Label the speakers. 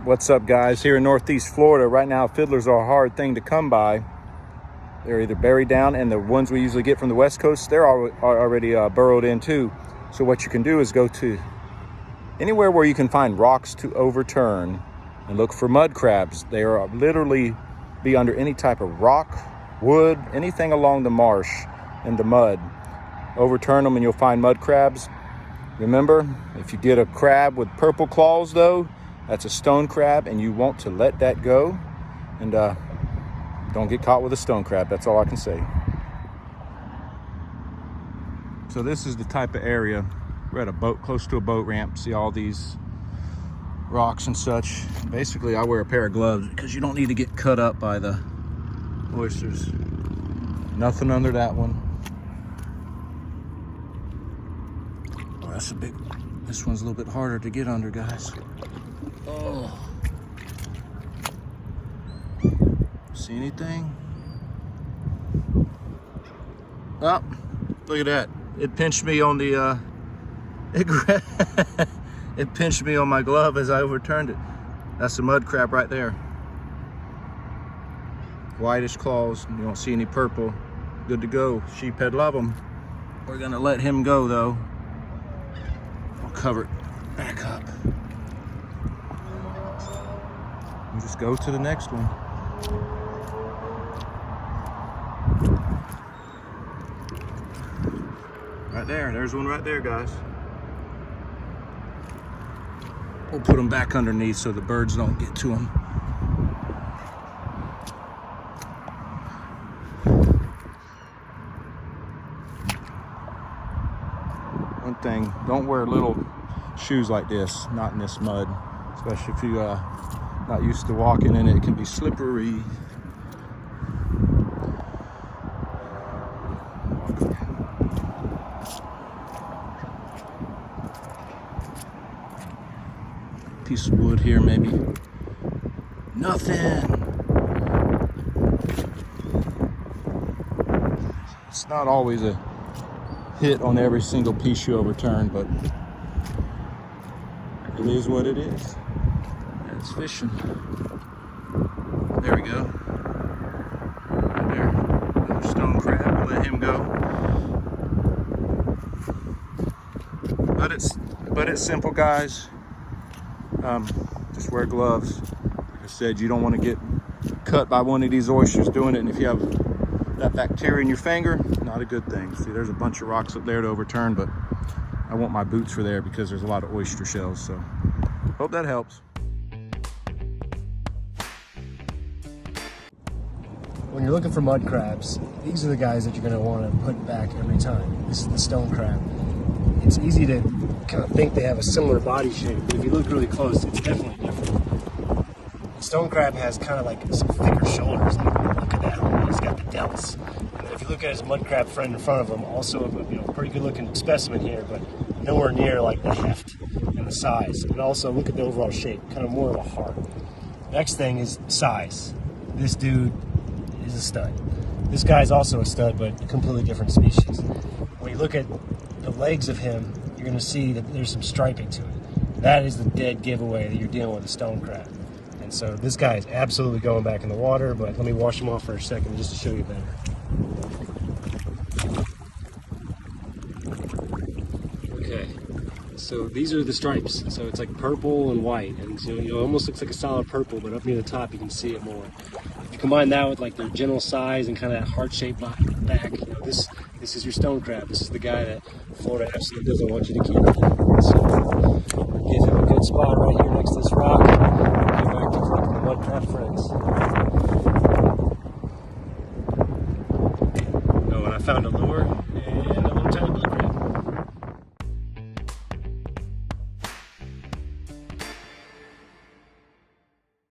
Speaker 1: What's up, guys? Here in Northeast Florida right now, fiddlers are a hard thing to come by. They're either buried down, and the ones we usually get from the West Coast, they're already burrowed in too. So what you can do is go to anywhere where you can find rocks to overturn and look for mud crabs. They are literally be under any type of rock, wood, anything along the marsh in the mud. Overturn them and you'll find mud crabs. Remember, if you get a crab with purple claws though, that's a stone crab, and you want to let that go, and don't get caught with a stone crab. That's all I can say. So this is the type of area. We're at a boat, close to a boat ramp. See all these rocks and such. Basically, I wear a pair of gloves because you don't need to get cut up by the oysters. Nothing under that one. Oh, that's a big. This one's a little bit harder to get under, guys. Oh. See anything? Oh, look at that. It pinched me on the, it pinched me on my glove as I overturned it. That's a mud crab right there. Whitish claws, you don't see any purple. Good to go. Sheephead love them. We're gonna let him go though. I'll cover it back up. And just go to the next one. Right there, there's one right there, guys. We'll put them back underneath so the birds don't get to them. One thing, don't wear little shoes like this, not in this mud, especially if you not used to walking in it. It can be slippery. Piece of wood here, maybe. Nothing. It's not always a hit on every single piece you overturn, but it is what it is. That's fishing. There we go. Right there. Another stone crab. We'll let him go. But it's simple, guys. Just wear gloves. Like I said, you don't want to get cut by one of these oysters doing it, and if you have that bacteria in your finger, not a good thing. See, there's a bunch of rocks up there to overturn, but I want my boots for there because there's a lot of oyster shells, so hope that helps.
Speaker 2: When you're looking for mud crabs, these are the guys that you're going to want to put back every time. This is the stone crab. It's easy to kind of think they have a similar body shape, but if you look really close, it's definitely different. The stone crab has kind of like some thicker shoulders. Look at that one. He's got the delts. And if you look at his mud crab friend in front of him, also a pretty good looking specimen here, but nowhere near like the heft and the size. And also look at the overall shape, kind of more of a heart. Next thing is size. This dude is a stud. This guy's also a stud, but a completely different species. When you look at the legs of him, you're going to see that there's some striping to it. That is the dead giveaway that you're dealing with a stone crab. And so this guy is absolutely going back in the water, but let me wash him off for a second just to show you better. Okay, so these are the stripes. So it's like purple and white, and so it almost looks like a solid purple, but up near the top you can see it more. If you combine that with like their general size and kind of that heart-shaped back, you know, this is your stone crab. This is the guy that Florida absolutely doesn't want you to keep. So give him a good spot right here next to this rock. Get back to collecting the mud crab friends. Oh, and I found a lure.